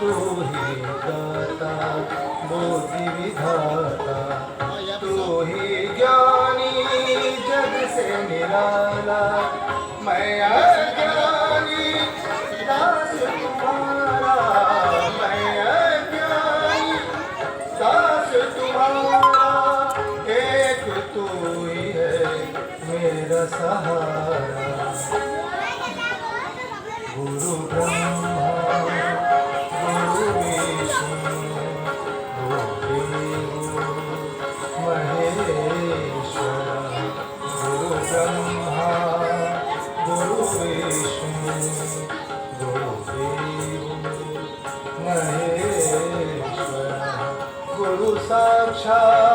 तू ही दाता बुद्धि विधाता, तू ही ज्ञानी जग से निराला। मैं अज्ञानी दास तुम्हारा, मैं अज्ञानी दास तुम्हारा। एक तू ही है मेरा सहारा। गुरु ब्रह्मा गुरु विष्णु गुरुदेव महेश्वर। गुरु ब्रह्मा गुरु विष्णु गुरुदेव महेश्वर। गुरु साक्षात्